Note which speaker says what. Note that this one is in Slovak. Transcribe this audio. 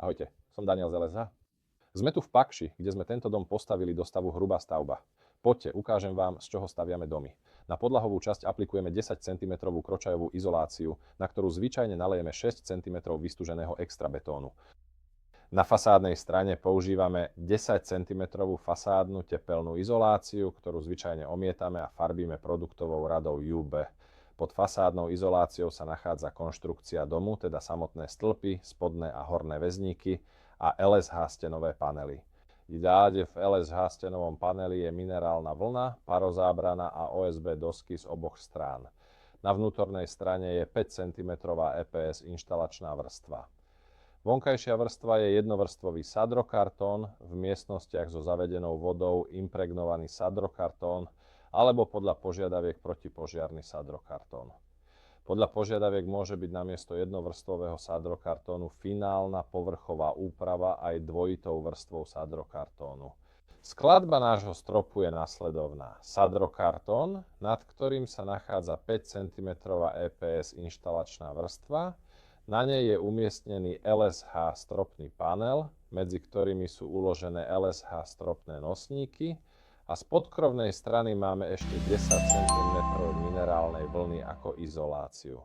Speaker 1: Ahojte, som Daniel z LSH. Sme tu v Pakši, kde sme tento dom postavili do stavu hrubá stavba. Poďte, ukážem vám, z čoho staviame domy. Na podlahovú časť aplikujeme 10 cm kročajovú izoláciu, na ktorú zvyčajne nalejeme 6 cm vystúženého extrabetónu. Na fasádnej strane používame 10 cm fasádnu tepelnú izoláciu, ktorú zvyčajne omietame a farbíme produktovou radou UB. Pod fasádnou izoláciou sa nachádza konštrukcia domu, teda samotné stĺpy, spodné a horné väzníky a LSH stenové panely. Ideálne v LSH stenovom paneli je minerálna vlna, parozábrana a OSB dosky z oboch strán. Na vnútornej strane je 5 cm EPS inštalačná vrstva. Vonkajšia vrstva je jednovrstvový sadrokartón, v miestnostiach so zavedenou vodou impregnovaný sadrokartón alebo podľa požiadaviek protipožiarny sadrokartón. Podľa požiadaviek môže byť namiesto jednovrstvového sadrokartónu finálna povrchová úprava aj dvojitou vrstvou sadrokartónu. Skladba nášho stropu je nasledovná. Sadrokartón, nad ktorým sa nachádza 5 cm EPS inštalačná vrstva, na nej je umiestnený LSH stropný panel, medzi ktorými sú uložené LSH stropné nosníky a z podkrovnej strany máme ešte 10 cm minerálnej vlny ako izoláciu.